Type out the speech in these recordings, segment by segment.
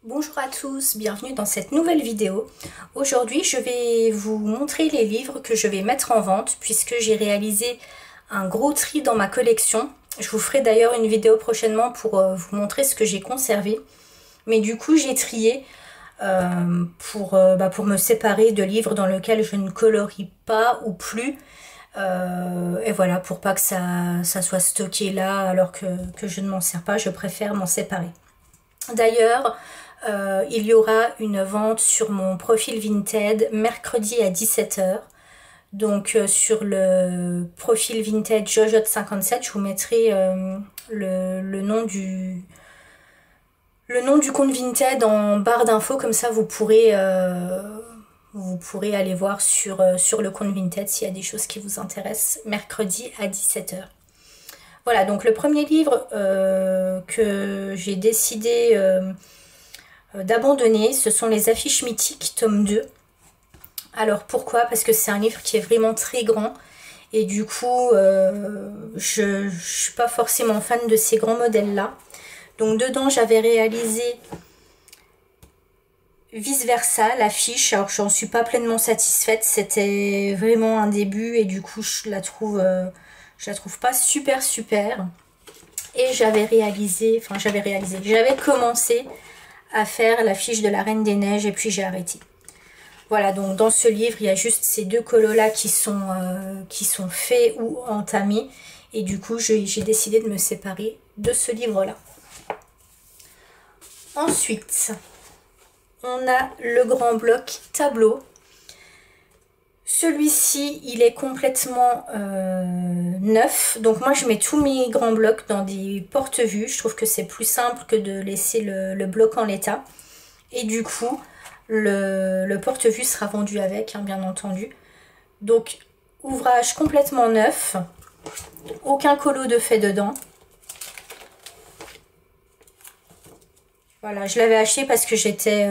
Bonjour à tous, bienvenue dans cette nouvelle vidéo. Aujourd'hui, je vais vous montrer les livres que je vais mettre en vente puisque j'ai réalisé un gros tri dans ma collection. Je vous ferai d'ailleurs une vidéo prochainement pour vous montrer ce que j'ai conservé. Mais du coup, j'ai trié pour me séparer de livres dans lesquels je ne colorie pas ou plus. Et voilà, pour pas que ça soit stocké là alors que je ne m'en sers pas, je préfère m'en séparer. D'ailleurs, il y aura une vente sur mon profil Vinted mercredi à 17 h. Donc sur le profil Vinted Jojotte57, je vous mettrai le nom du compte Vinted en barre d'infos, comme ça vous pourrez aller voir sur le compte Vinted s'il y a des choses qui vous intéressent mercredi à 17 h. Voilà, donc le premier livre que j'ai décidé d'abandonner, ce sont les Affiches mythiques, tome 2. Alors pourquoi? Parce que c'est un livre qui est vraiment très grand et du coup je suis pas forcément fan de ces grands modèles là. Donc dedans j'avais réalisé vice versa l'affiche. Alors j'en suis pas pleinement satisfaite, c'était vraiment un début et du coup je la trouve pas super. Et j'avais commencé à faire l'affiche de la Reine des Neiges et puis j'ai arrêté. Voilà, donc dans ce livre, il y a juste ces deux colos là qui sont faits ou entamés. Et du coup, j'ai décidé de me séparer de ce livre là. Ensuite, on a le grand bloc tableau. Celui-ci, il est complètement neuf. Donc moi, je mets tous mes grands blocs dans des porte-vues. Je trouve que c'est plus simple que de laisser le bloc en l'état. Et du coup, le porte-vue sera vendu avec, hein, bien entendu. Donc, ouvrage complètement neuf. Aucun colo de fait dedans. Voilà, je l'avais acheté parce que j'étais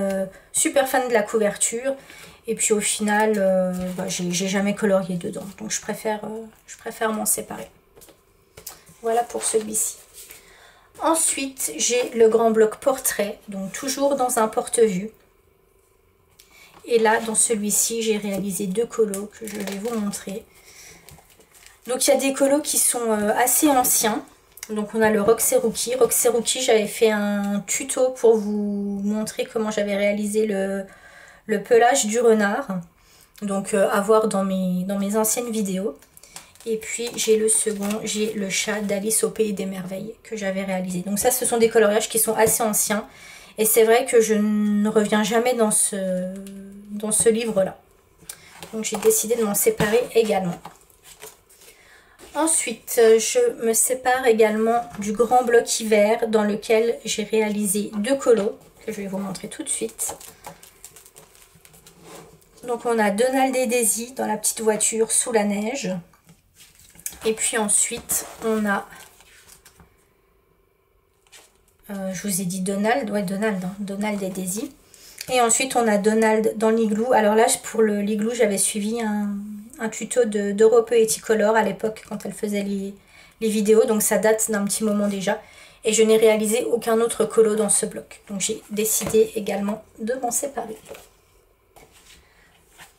super fan de la couverture. Et puis au final, j'ai jamais colorié dedans. Donc je préfère m'en séparer. Voilà pour celui-ci. Ensuite, j'ai le grand bloc portrait. Donc toujours dans un porte-vue. Et là, dans celui-ci, j'ai réalisé deux colos que je vais vous montrer. Donc il y a des colos qui sont assez anciens. Donc on a le Roxeruki. Roxeruki, j'avais fait un tuto pour vous montrer comment j'avais réalisé le pelage du renard. Donc à voir dans mes anciennes vidéos. Et puis j'ai le second, j'ai le chat d'Alice au Pays des Merveilles que j'avais réalisé. Donc ça, ce sont des coloriages qui sont assez anciens. Et c'est vrai que je ne reviens jamais dans ce livre-là. Donc j'ai décidé de m'en séparer également. Ensuite, je me sépare également du grand bloc hiver dans lequel j'ai réalisé deux colos que je vais vous montrer tout de suite. Donc on a Donald et Daisy dans la petite voiture sous la neige. Et puis ensuite on a... je vous ai dit Donald, ouais Donald, hein, Donald et Daisy. Et ensuite on a Donald dans l'igloo. Alors là pour l'igloo j'avais suivi un tuto d'Europe Color à l'époque quand elle faisait les vidéos. Donc ça date d'un petit moment déjà. Et je n'ai réalisé aucun autre colo dans ce bloc. Donc j'ai décidé également de m'en séparer.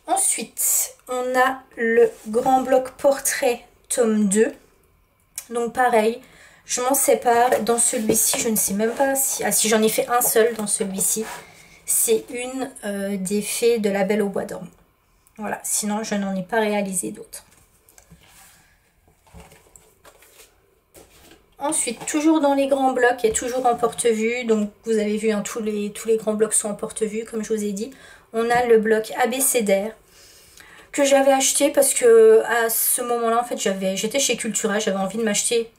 Ensuite, on a le grand bloc portrait tome 2. Donc pareil, je m'en sépare. Dans celui-ci, je ne sais même pas si... Ah, si j'en ai fait un seul dans celui-ci. C'est une des fées de La Belle au Bois dormant. Voilà, sinon je n'en ai pas réalisé d'autres. Ensuite, toujours dans les grands blocs et toujours en porte-vue. Donc vous avez vu, hein, tous les grands blocs sont en porte-vue, comme je vous ai dit. On a le bloc abécédaire que j'avais acheté parce que à ce moment-là, en fait, j'étais chez Cultura, j'avais envie de m'acheter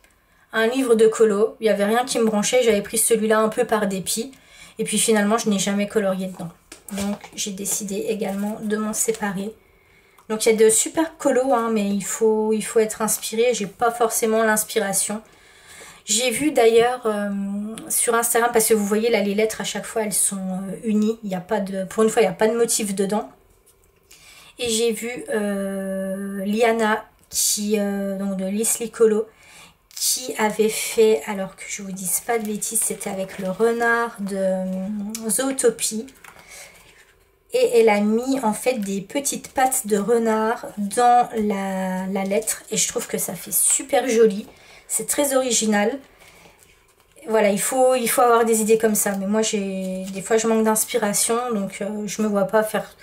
un livre de colo. Il n'y avait rien qui me branchait, j'avais pris celui-là un peu par dépit. Et puis finalement, je n'ai jamais colorié dedans. Donc j'ai décidé également de m'en séparer. Donc il y a de super colos, hein, mais il faut être inspiré. J'ai pas forcément l'inspiration. J'ai vu d'ailleurs sur Instagram, parce que vous voyez là les lettres à chaque fois elles sont unies. Il y a pas de, pour une fois il n'y a pas de motif dedans. Et j'ai vu Liana donc de Leslie Colo qui avait fait, alors que je vous dise pas de bêtises, c'était avec le renard de Zootopie. Et elle a mis en fait des petites pattes de renard dans la lettre. Et je trouve que ça fait super joli. C'est très original. Voilà, il faut avoir des idées comme ça. Mais moi, des fois, je manque d'inspiration. Donc, je me vois pas faire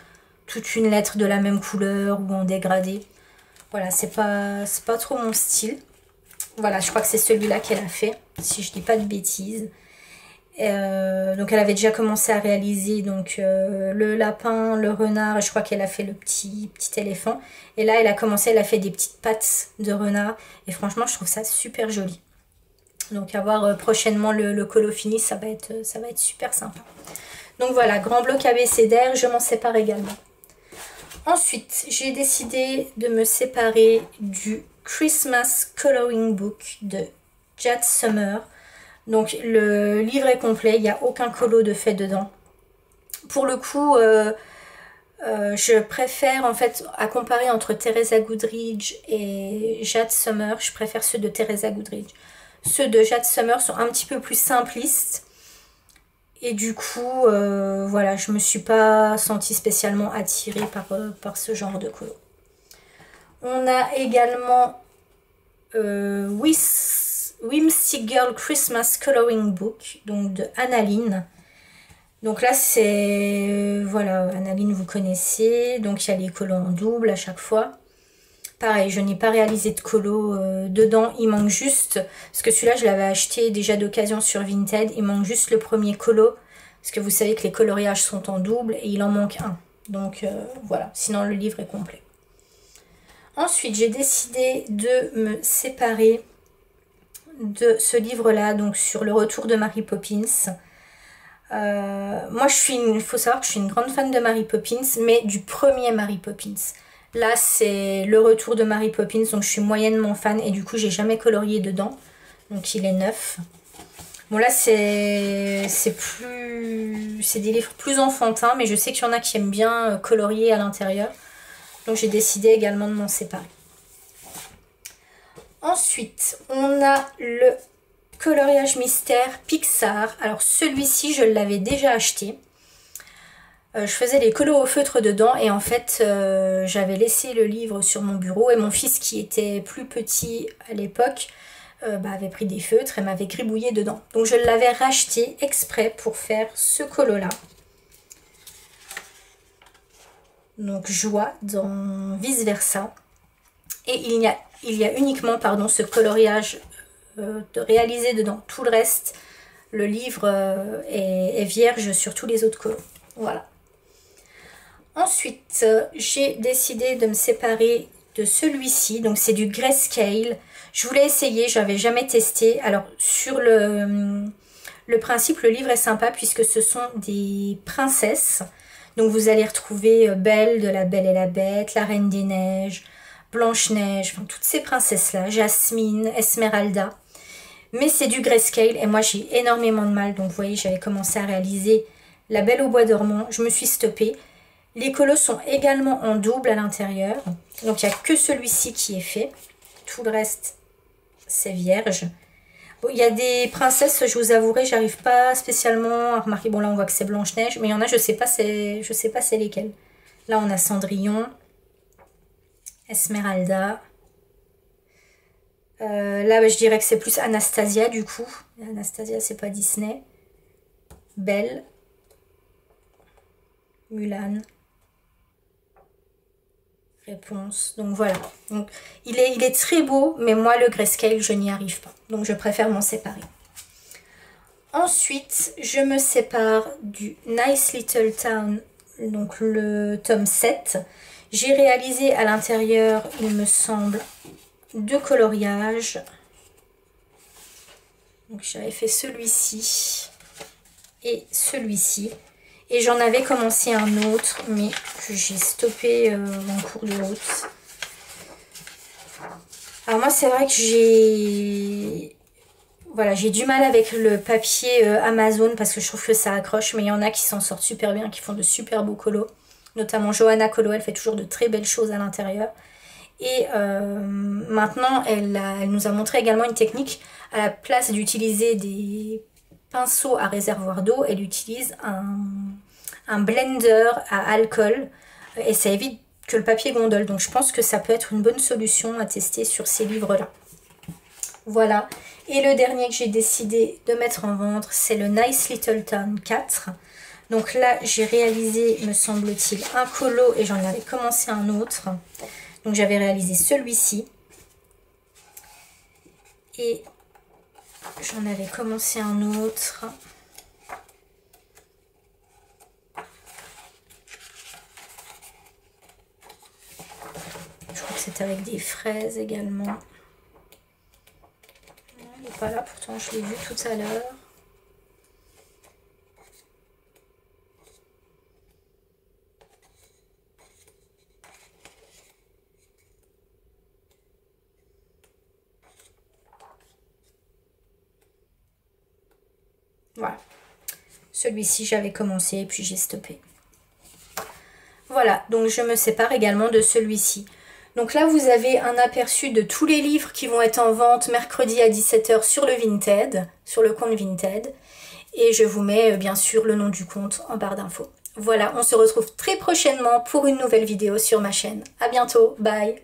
toute une lettre de la même couleur ou en dégradé. Voilà, c'est pas trop mon style. Voilà, je crois que c'est celui-là qu'elle a fait, si je dis pas de bêtises. Donc elle avait déjà commencé à réaliser donc le lapin, le renard, et je crois qu'elle a fait le petit éléphant. Et là, elle a fait des petites pattes de renard. Et franchement, je trouve ça super joli. Donc à voir prochainement le colo fini, ça va être super sympa. Donc voilà, grand bloc abécédaire, je m'en sépare également. Ensuite, j'ai décidé de me séparer du Christmas Coloring Book de Jad Summer. Donc le livre est complet, il n'y a aucun colo de fait dedans. Pour le coup, je préfère en fait, à comparer entre Teresa Goodridge et Jad Summer, je préfère ceux de Teresa Goodridge. Ceux de Jad Summer sont un petit peu plus simplistes. Et du coup, voilà, je me suis pas sentie spécialement attirée par ce genre de colo. On a également Whimsy Girl Christmas Coloring Book, donc de Annaline. Donc là, c'est... voilà, Annaline, vous connaissez. Donc il y a les colos en double à chaque fois. Pareil, je n'ai pas réalisé de colo dedans. Il manque juste... parce que celui-là, je l'avais acheté déjà d'occasion sur Vinted. Il manque juste le premier colo. Parce que vous savez que les coloriages sont en double et il en manque un. Donc voilà, sinon le livre est complet. Ensuite, j'ai décidé de me séparer de ce livre-là, donc sur le retour de Mary Poppins. Moi, il faut savoir que je suis une grande fan de Mary Poppins, mais du premier Mary Poppins. Là, c'est le retour de Mary Poppins, donc je suis moyennement fan et du coup, j'ai jamais colorié dedans. Donc, il est neuf. Bon, là, c'est des livres plus enfantins, mais je sais qu'il y en a qui aiment bien colorier à l'intérieur. Donc, j'ai décidé également de m'en séparer. Ensuite, on a le coloriage mystère Pixar. Alors, celui-ci, je l'avais déjà acheté. Je faisais les colos au feutre dedans et en fait, j'avais laissé le livre sur mon bureau et mon fils, qui était plus petit à l'époque, avait pris des feutres et m'avait gribouillé dedans. Donc je l'avais racheté exprès pour faire ce colo-là. Donc joie dans Vice Versa. Et il y a uniquement ce coloriage réalisé dedans. Tout le reste, le livre est vierge sur tous les autres colos. Voilà. Ensuite, j'ai décidé de me séparer de celui-ci. Donc c'est du Grayscale. Je voulais essayer, je n'avais jamais testé. Alors sur le principe, le livre est sympa puisque ce sont des princesses. Donc vous allez retrouver Belle de La Belle et la Bête, La Reine des Neiges, Blanche-Neige, enfin toutes ces princesses-là, Jasmine, Esmeralda. Mais c'est du Grayscale et moi j'ai énormément de mal. Donc vous voyez, j'avais commencé à réaliser La Belle au bois dormant, je me suis stoppée. Les colos sont également en double à l'intérieur. Donc il n'y a que celui-ci qui est fait. Tout le reste, c'est vierge. Bon, il y a des princesses, je vous avouerai, j'arrive pas spécialement à remarquer. Bon, là on voit que c'est Blanche-Neige, mais il y en a, je sais pas c'est lesquelles. Là on a Cendrillon, Esmeralda. Là je dirais que c'est plus Anastasia du coup. Anastasia, c'est pas Disney. Belle. Mulan. Réponse. Donc voilà. Donc, il est très beau, mais moi le Grayscale, je n'y arrive pas. Donc je préfère m'en séparer. Ensuite, je me sépare du Nice Little Town, donc le tome 7. J'ai réalisé à l'intérieur, il me semble, 2 coloriages. Donc j'avais fait celui-ci et celui-ci. Et j'en avais commencé un autre, mais que j'ai stoppé en cours de route. Alors moi, c'est vrai que j'ai du mal avec le papier Amazon parce que je trouve que ça accroche. Mais il y en a qui s'en sortent super bien, qui font de super beaux colos. Notamment Johanna Colo, elle fait toujours de très belles choses à l'intérieur. Et maintenant, elle nous a montré également une technique. À la place d'utiliser des pinceaux à réservoir d'eau, elle utilise un blender à alcool et ça évite que le papier gondole. Donc je pense que ça peut être une bonne solution à tester sur ces livres-là. Voilà. Et le dernier que j'ai décidé de mettre en vente, c'est le Nice Little Town 4. Donc là, j'ai réalisé, me semble-t-il, un colo et j'en avais commencé un autre. Donc j'avais réalisé celui-ci. Et j'en avais commencé un autre. Je crois que c'était avec des fraises également. Il n'est pas là, pourtant je l'ai vu tout à l'heure. Voilà. Celui-ci, j'avais commencé et puis j'ai stoppé. Voilà, donc je me sépare également de celui-ci. Donc là, vous avez un aperçu de tous les livres qui vont être en vente mercredi à 17 h sur le Vinted, sur le compte Vinted. Et je vous mets bien sûr le nom du compte en barre d'infos. Voilà, on se retrouve très prochainement pour une nouvelle vidéo sur ma chaîne. À bientôt, bye!